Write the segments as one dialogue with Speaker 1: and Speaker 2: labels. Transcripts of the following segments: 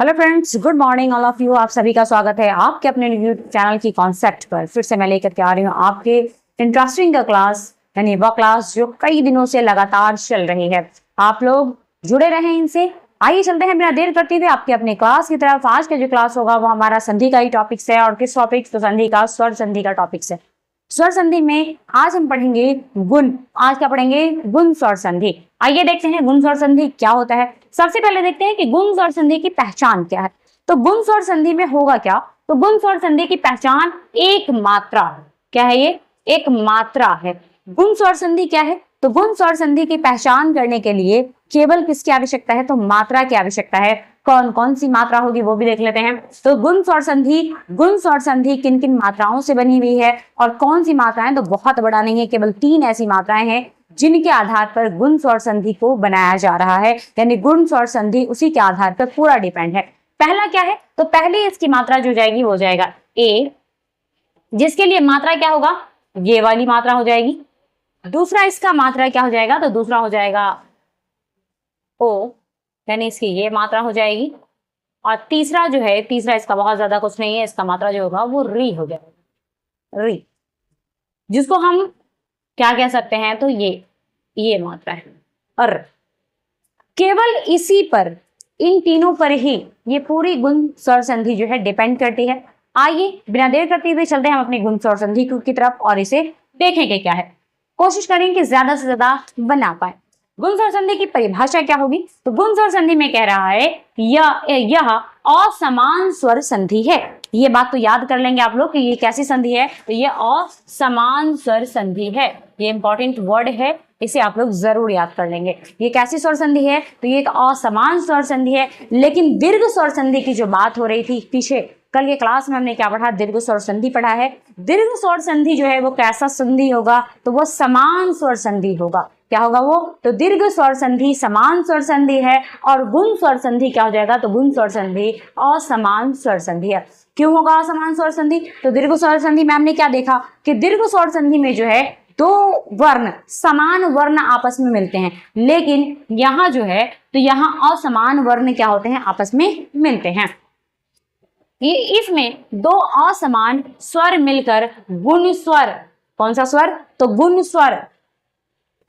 Speaker 1: Hello friends, good morning all of you. आप सभी का स्वागत है आपके अपने यूट्यूब चैनल की कॉन्सेप्ट पर। फिर से मैं लेकर के आ रही हूँ आपके इंटरेस्टिंग का क्लास, यानी वह क्लास जो कई दिनों से लगातार चल रही है। आप लोग जुड़े रहें इनसे। आइए चलते हैं बिना देर करते हुए आपके अपने क्लास की तरफ। आज का जो क्लास होगा वो हमारा संधि का ही टॉपिक्स है। और किस टॉपिक्स? तो संधि का, स्वर संधि का टॉपिक्स है। स्वर संधि में आज हम पढ़ेंगे गुण। आज क्या पढ़ेंगे? गुण स्वर संधि। आइए देखते हैं गुण स्वर संधि क्या होता है। सबसे पहले देखते हैं कि गुण स्वर संधि की पहचान क्या है। तो गुण स्वर संधि में होगा क्या? तो गुण स्वर संधि की पहचान एक मात्रा। क्या है ये? एक मात्रा है। गुण स्वर संधि क्या है? तो गुण स्वर संधि की पहचान करने के लिए केवल किसकी आवश्यकता है? तो मात्रा की आवश्यकता है। कौन कौन सी मात्रा होगी वो भी देख लेते हैं। तो गुण स्वर संधि किन किन मात्राओं से बनी हुई है और कौन सी मात्राएं? तो बहुत बड़ा नहीं है, केवल 3 ऐसी मात्राएं हैं जिनके आधार पर गुण स्वर संधि को बनाया जा रहा है। यानी गुण स्वर संधि उसी के आधार पर पूरा डिपेंड है। पहला क्या है? तो पहली इसकी मात्रा जो जाएगी वो जाएगा ए, जिसके लिए मात्रा क्या होगा? ये वाली मात्रा हो जाएगी। दूसरा इसका मात्रा क्या हो जाएगा? तो दूसरा हो जाएगा ओ, यानी इसकी ये मात्रा हो जाएगी। और तीसरा जो है, तीसरा इसका बहुत ज्यादा कुछ नहीं है, इसका मात्रा जो होगा वो री हो जाएगा। री, जिसको हम क्या कह सकते हैं? तो ये मात्रा है। और केवल इसी पर, इन तीनों पर ही ये पूरी गुण स्वर संधि जो है डिपेंड करती है। आइए बिना देर करते हुए चलते हैं हम अपनी गुण स्वर संधि की तरफ और इसे देखेंगे क्या है। कोशिश करेंगे कि ज्यादा से ज्यादा बना पाए। गुण स्वर संधि की परिभाषा क्या होगी? तो गुण स्वर संधि में कह रहा है यह असमान स्वर संधि है। ये बात तो याद कर लेंगे आप लोग कि ये कैसी संधि है। तो ये असमान स्वर संधि है। ये इंपॉर्टेंट वर्ड है, इसे आप लोग जरूर याद कर लेंगे। ये कैसी स्वर संधि है? तो ये एक असमान स्वर संधि है। लेकिन दीर्घ स्वर संधि की जो बात हो रही थी पीछे, कल के क्लास में हमने क्या पढ़ा? दीर्घ स्वर संधि पढ़ा है। दीर्घ स्वर संधि जो है वो कैसा संधि होगा? तो वो समान स्वर संधि होगा। क्या होगा वो? तो दीर्घ स्वर संधि समान स्वर संधि है। और गुण स्वर संधि क्या हो जाएगा? तो गुण स्वर संधि असमान स्वर संधि है। क्यों होगा असमान स्वर संधि? तो दीर्घ स्वर संधि में हमने क्या देखा कि दीर्घ स्वर संधि में जो है दो वर्ण, समान वर्ण आपस में मिलते हैं। लेकिन यहाँ जो है तो यहाँ असमान वर्ण क्या होते हैं? आपस में मिलते हैं। ये इसमें दो असमान स्वर मिलकर गुण स्वर, कौन सा स्वर? तो गुण स्वर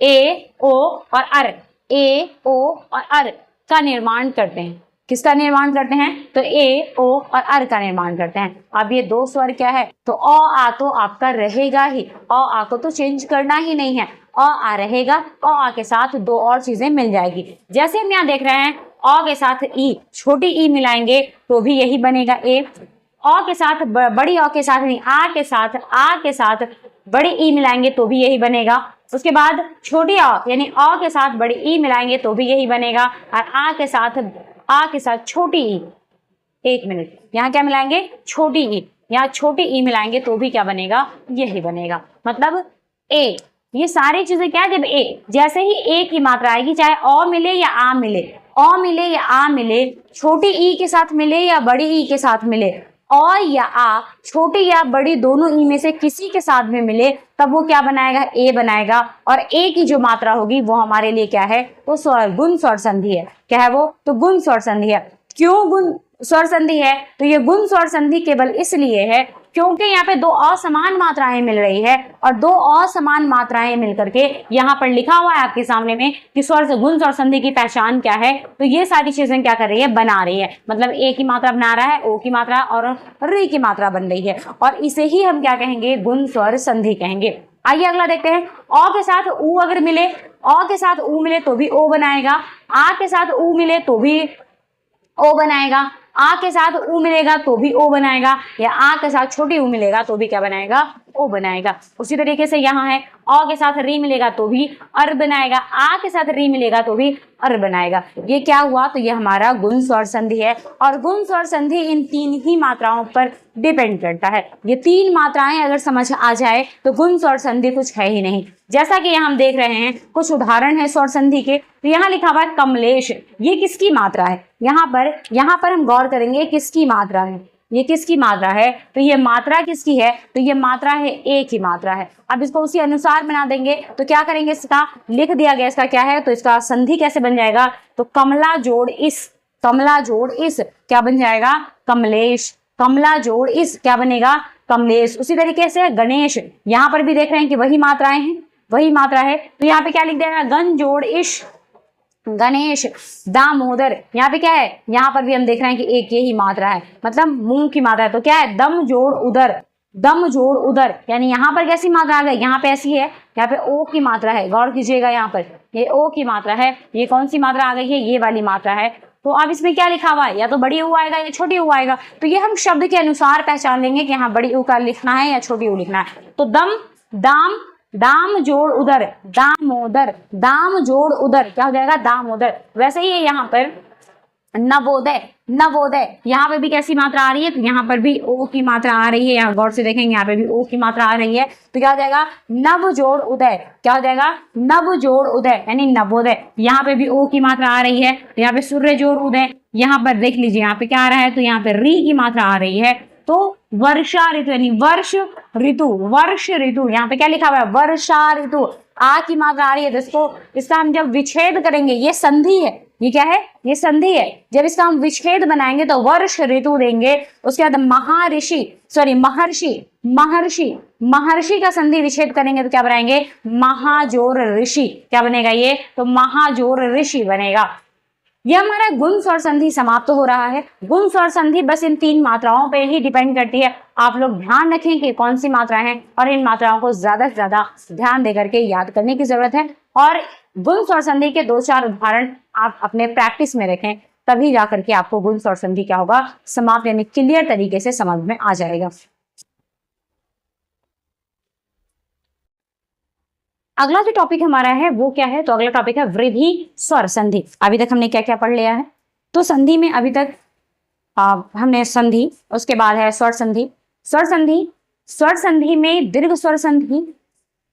Speaker 1: ए, ओ और अर, ए, ओ और अर का निर्माण करते हैं। किसका निर्माण करते हैं? तो ए, ओ और अर का निर्माण करते हैं। अब ये दो स्वर क्या है? तो अ आ तो आपका रहेगा ही, अ आ को तो चेंज करना ही नहीं है, अ आ रहेगा। अ आ के साथ दो और चीजें मिल जाएगी। जैसे हम यहाँ देख रहे हैं, अ के साथ ई, छोटी ई मिलाएंगे तो भी यही बनेगा ए। अ के साथ बड़ी अ के साथ नहीं, आ के साथ बड़ी ई मिलाएंगे तो भी यही बनेगा। उसके बाद छोटी अ यानी अ के साथ बड़ी ई मिलाएंगे तो भी यही बनेगा। और आ के साथ छोटी ई, एक मिनट, यहाँ क्या मिलाएंगे? छोटी ई। यहाँ छोटी ई मिलाएंगे तो भी क्या बनेगा? यही बनेगा। मतलब ए, ये सारी चीजें क्या है? जब ए, जैसे ही ए की मात्रा आएगी, चाहे अ मिले या आ मिले, अ मिले या आ मिले, छोटी ई के साथ मिले या बड़ी ई के साथ मिले, अ या आ छोटी या बड़ी दोनों ई में से किसी के साथ में मिले, तब वो क्या बनाएगा? ए बनाएगा। और ए की जो मात्रा होगी वो हमारे लिए क्या है? तो गुण स्वर संधि है। क्या है वो? तो गुण स्वर संधि है। क्यों गुण स्वर संधि है? तो ये गुण स्वर संधि केवल इसलिए है क्योंकि यहाँ पे दो असमान मात्राएं मिल रही है। और दो असमान मात्राएं मिलकर के यहाँ पर लिखा हुआ है आपके सामने में कि गुण स्वर संधि की पहचान क्या है। तो ये सारी चीजें क्या कर रही है? बना रही है। मतलब ए की मात्रा बना रहा है, ओ की मात्रा और री की मात्रा बन रही है। और इसे ही हम क्या कहेंगे? गुण स्वर संधि कहेंगे। आइए अगला देखते हैं। अ के साथ ऊ अगर मिले, अ के साथ ऊ मिले तो भी ओ बनाएगा। आ के साथ ऊ मिले तो भी ओ बनाएगा। आ के साथ ऊ मिलेगा तो भी ओ बनाएगा। या आ के साथ छोटी ऊ मिलेगा तो भी क्या बनाएगा? ओ बनाएगा। उसी तरीके से यहाँ है, अ के साथ री मिलेगा तो भी अर बनाएगा, आ के साथ री मिलेगा तो भी अर बनाएगा। ये क्या हुआ? तो ये हमारा गुण स्वर संधि है। और गुण स्वर संधि इन 3 ही मात्राओं पर डिपेंड करता है। ये 3 मात्राएं अगर समझ आ जाए तो गुण स्वर संधि कुछ है ही नहीं। जैसा कि यहाँ हम देख रहे हैं, कुछ उदाहरण है स्वर संधि के। तो यहाँ लिखा हुआ है कमलेश, ये किसकी मात्रा है? यहाँ पर हम गौर करेंगे किसकी मात्रा है। ये किसकी मात्रा है? तो ये मात्रा किसकी है? तो ये मात्रा है ए की मात्रा है। अब इसको उसी अनुसार बना देंगे तो क्या करेंगे? इसका लिख दिया गया, इसका क्या है? तो इसका संधि कैसे बन जाएगा? तो कमला जोड़ इस, कमला जोड़ इस क्या बन जाएगा, कमलेश। कमला जोड़ इस क्या बनेगा, कमलेश। उसी तरीके से गणेश, यहाँ पर भी देख रहे हैं कि वही मात्राएं हैं, वही मात्रा है, तो यहाँ पे क्या लिख देना, गण जोड़ इश गणेश। दामोदर, यहाँ पे क्या है, यहाँ पर भी हम देख रहे हैं कि एक यही मात्रा है, मतलब मुंह की मात्रा है, तो क्या है, दम जोड़ उदर। दम जोड़ उदर, यानी यहाँ पर कैसी मात्रा आ गई, यहाँ पे ऐसी है, यहाँ पे ओ की मात्रा है, गौर कीजिएगा, यहाँ पर ये ओ की मात्रा है, ये कौन सी मात्रा आ गई है, ये वाली मात्रा है। तो अब इसमें क्या लिखा हुआ है, या तो बड़ी ऊ आएगा या छोटी ऊ आएगा, तो ये हम शब्द के अनुसार पहचान लेंगे कि हाँ बड़ी ऊ का लिखना है या छोटी ऊ लिखना है। तो दम, दाम, दाम जोड़ उदर, दामोदर। दाम जोड़ उदर क्या हो जाएगा, दामोदर। वैसे ही यहाँ पर नवोदय, नवोदय, यहाँ पे भी कैसी मात्रा आ रही है, तो यहाँ पर भी ओ की मात्रा आ रही है, यहाँ गौर से देखेंगे, यहाँ पे भी ओ की मात्रा आ रही है, तो क्या हो जाएगा, नव जोड़ उदय। क्या हो जाएगा, नव जोड़ उदय, यानी नवोदय। यहाँ पे भी ओ की मात्रा आ रही है, तो यहाँ पे सूर्य जोड़ उदय। यहाँ पर देख लीजिए, यहाँ पे क्या आ रहा है, तो यहाँ पे री की मात्रा आ रही है, तो वर्षा ऋतु, यानी वर्ष ऋतु, वर्ष ऋतु। यहाँ पे क्या लिखा हुआ है, वर्षा ऋतु। आ की मात्रा आ रही है, तो इसका हम जब विच्छेद करेंगे, ये संधि है, ये क्या है, ये संधि है, जब इसका हम विच्छेद बनाएंगे तो वर्ष ऋतु देंगे। उसके बाद महर्षि, महर्षि, महर्षि का संधि विच्छेद करेंगे तो क्या बनाएंगे, महाजोर ऋषि। क्या बनेगा ये, तो महाजोर ऋषि बनेगा। यह हमारा गुण स्वर संधि समाप्त हो रहा है। गुण स्वर संधि बस इन 3 मात्राओं पे ही डिपेंड करती है। आप लोग ध्यान रखें कि कौन सी मात्राएं हैं, और इन मात्राओं को ज्यादा से ज्यादा ध्यान देकर के याद करने की जरूरत है। और गुण स्वर संधि के 2-4 उदाहरण आप अपने प्रैक्टिस में रखें, तभी जाकर के आपको गुण स्वर संधि क्या होगा, समाप्त यानी क्लियर तरीके से समझ में आ जाएगा। अगला जो टॉपिक हमारा है वो क्या है, तो अगला टॉपिक है वृद्धि स्वर संधि। अभी तक हमने क्या क्या पढ़ लिया है, तो संधि में अभी तक हमने संधि, उसके बाद है स्वर संधि, स्वर संधि, स्वर संधि में दीर्घ स्वर संधि,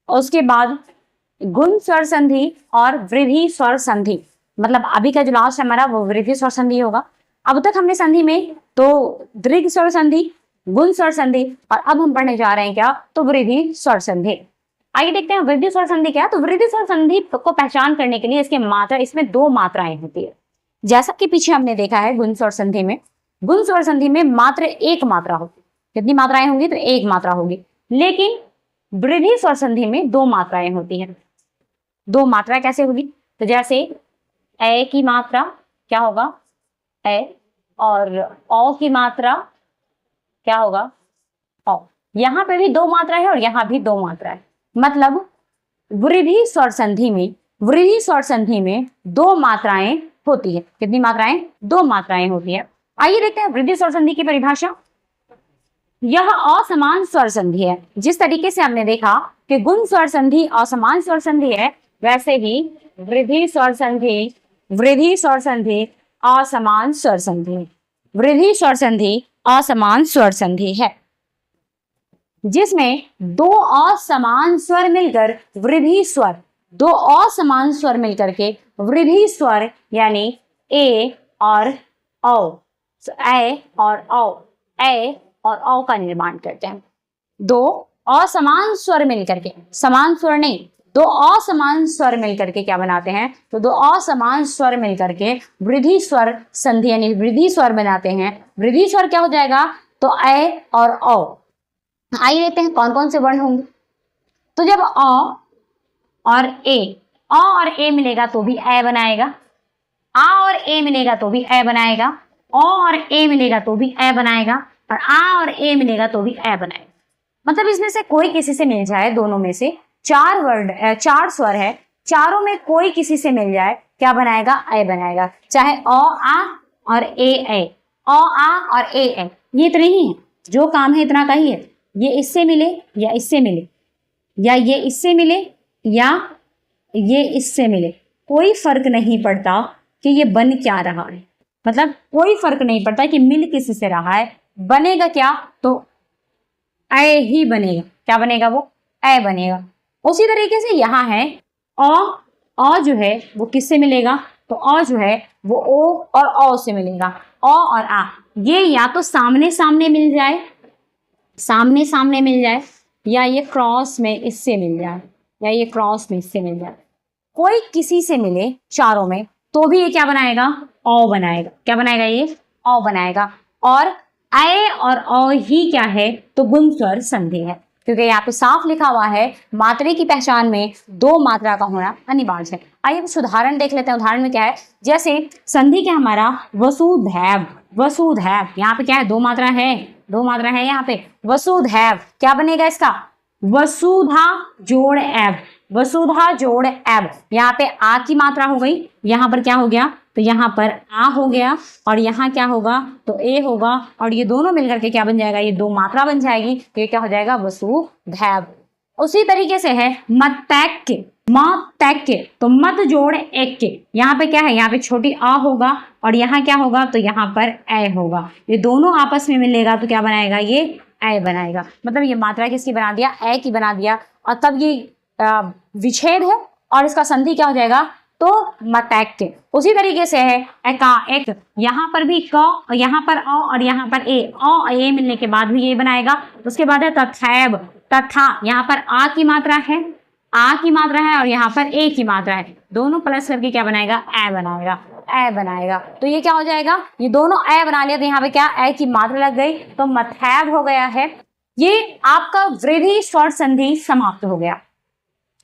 Speaker 1: उसके बाद गुण स्वर संधि और वृद्धि स्वर संधि। मतलब अभी का जो लास्ट है हमारा वो वृद्धि स्वर संधि होगा। अब तक हमने संधि में तो दीर्घ स्वर संधि, गुण स्वर संधि, और अब हम पढ़ने जा रहे हैं क्या, तो वृद्धि स्वर संधि। आइए देखते हैं वृद्धि स्वर संधि क्या है। तो वृद्धि स्वर संधि को पहचान करने के लिए इसके मात्रा, इसमें 2 मात्राएं होती है, जैसा कि पीछे हमने देखा है गुण स्वर संधि में। गुण स्वर संधि में मात्र 1 मात्रा होती है, कितनी मात्राएं होंगी, तो 1 मात्रा होगी। लेकिन वृद्धि स्वर संधि में 2 मात्राएं होती हैं। 2 मात्रा कैसे होगी, तो जैसे ए की मात्रा क्या होगा, ए, और औ की मात्रा क्या होगा, औ। यहाँ पे भी 2 मात्रा है और यहाँ भी 2 मात्रा है। मतलब वृद्धि स्वर संधि में, वृद्धि स्वर संधि में 2 मात्राएं होती है। कितनी मात्राएं, 2 मात्राएं होती है। आइए देखते हैं वृद्धि स्वर संधि की परिभाषा। यह असमान स्वर संधि है। जिस तरीके से हमने देखा कि गुण स्वर संधि असमान स्वर संधि है, वैसे ही वृद्धि स्वर संधि, वृद्धि स्वर संधि असमान स्वर संधि, वृद्धि स्वर संधि असमान स्वर संधि है, जिसमें 2 असमान स्वर मिलकर वृद्धि स्वर, 2 असमान स्वर मिलकर के वृद्धि स्वर यानी ए और औ, ए और औ, ए और औ का निर्माण करते हैं। 2 असमान स्वर मिलकर के, समान स्वर नहीं, 2 असमान स्वर मिलकर के क्या बनाते हैं, तो 2 असमान स्वर मिलकर के वृद्धि स्वर संधि यानी वृद्धि स्वर बनाते हैं। वृद्धि स्वर क्या हो जाएगा, तो ए और औ। आइए देखते हैं कौन कौन से वर्ण होंगे। तो जब अ और ए, अ और ए मिलेगा तो भी ए बनाएगा, आ और ए मिलेगा तो भी ए बनाएगा, ओ और ए मिलेगा तो भी ए बनाएगा, और आ और ए मिलेगा तो भी ए बनाएगा। मतलब इसमें से कोई किसी से मिल जाए, दोनों में से 4 वर्ड 4 स्वर है, चारों में कोई किसी से मिल जाए, क्या बनाएगा, ए बनाएगा। चाहे ओ आ और ए, ओ आ और ए, ये इतने ही है, जो काम है इतना का ही है। ये इससे मिले या इससे मिले, या ये इससे मिले या ये इससे मिले, कोई फर्क नहीं पड़ता कि ये बन क्या रहा है। मतलब कोई फर्क नहीं पड़ता कि मिल किसी से रहा है, बनेगा क्या, तो ए ही बनेगा। क्या बनेगा, वो ए बनेगा। उसी तरीके से यहाँ है अ जो है वो किससे मिलेगा, तो अ जो है वो ओ और औ से मिलेगा। अ और आ ये या तो सामने सामने मिल जाए, सामने सामने मिल जाए, या ये क्रॉस में इससे मिल जाए, या ये क्रॉस में इससे मिल जाए। कोई किसी से मिले चारों में तो भी ये क्या बनाएगा, औ बनाएगा। क्या बनाएगा? ये औ बनाएगा। और ऐ और औ ही क्या है? तो गुण स्वर संधि है, क्योंकि यहाँ पे साफ लिखा हुआ है मात्रा की पहचान में दो मात्रा का होना अनिवार्य है। आइए कुछ उदाहरण देख लेते हैं। उदाहरण में क्या है? जैसे संधि क्या हमारा वसुधैव, वसुधैव, यहाँ पे क्या है? दो मात्रा है, दो मात्रा है यहाँ पे। वसुधैव क्या बनेगा इसका? वसुधा जोड़ एव, वसुधा जोड़ एव। यहाँ पे आ की मात्रा हो गई, यहाँ पर क्या हो गया? तो यहाँ पर आ हो गया, और यहाँ क्या होगा? तो ए होगा, और ये दोनों मिलकर के क्या बन जाएगा? ये दो मात्रा बन जाएगी, तो ये क्या हो जाएगा? वसुधैव। उसी तरीके से है मतैक्य, मतैक्य, तो मत जोड़ एक, यहाँ पे क्या है? यहाँ पे छोटी आ होगा, और यहाँ क्या होगा? तो यहाँ पर ए होगा। ये दोनों आपस में मिलेगा तो क्या बनाएगा? ये ए बनाएगा। मतलब ये मात्रा किसकी बना दिया? ए की बना दिया। और तब ये विच्छेद है, और इसका संधि क्या हो जाएगा? तो मतैक्य। उसी तरीके से है एका एक, यहाँ पर भी क, और यहाँ पर औ, और यहाँ पर ए, औ ए मिलने के बाद भी ये बनाएगा। उसके बाद है तथैव, तथा, यहाँ पर आ की मात्रा है, आ की मात्रा है, और यहाँ पर ए की मात्रा है, दोनों प्लस करके क्या बनाएगा? ए बनाएगा, ए बनाएगा। तो ये क्या हो जाएगा? ये दोनों ए बना लिया, तो यहाँ पे क्या? ए की मात्रा लग गई, तो मथैव हो गया है। ये आपका वृद्धि स्वर संधि समाप्त हो गया।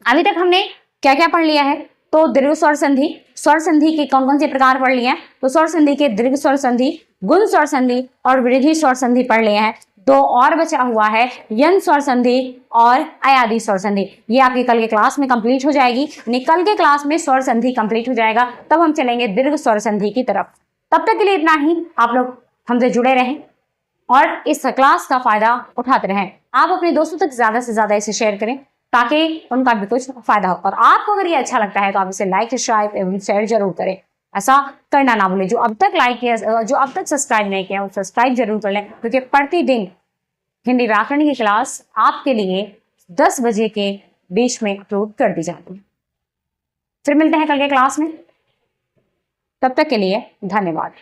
Speaker 1: अभी तक हमने क्या क्या पढ़ लिया है? तो दीर्घ स्वर संधि, स्वर संधि के कौन कौन से प्रकार पढ़ लिए हैं? तो स्वर संधि के दीर्घ स्वर संधि, गुण स्वर संधि और वृद्धि स्वर संधि पढ़ लिए हैं। दो और बचा हुआ है, यन स्वर संधि और अयादि स्वर संधि। ये आपकी कल के क्लास में कंप्लीट हो जाएगी। कल के क्लास में स्वर संधि कंप्लीट हो जाएगा, तब हम चलेंगे दीर्घ स्वर संधि की तरफ। तब तक के लिए इतना ही। आप लोग हमसे जुड़े रहें और इस क्लास का फायदा उठाते रहें। आप अपने दोस्तों तक ज्यादा से ज्यादा इसे शेयर करें, ताकि उनका भी कुछ फायदा हो। और आपको अगर ये अच्छा लगता है तो आप इसे लाइक, सब्सक्राइब एवं शेयर जरूर करें। ऐसा करना ना भूलें। जो अब तक लाइक किया, जो अब तक सब्सक्राइब नहीं किया, वो सब्सक्राइब जरूर कर लें, क्योंकि प्रतिदिन हिंदी व्याकरण की क्लास आपके लिए 10 बजे के बीच में अपलोड कर दी जाती है। फिर मिलते हैं कल के क्लास में। तब तक के लिए धन्यवाद।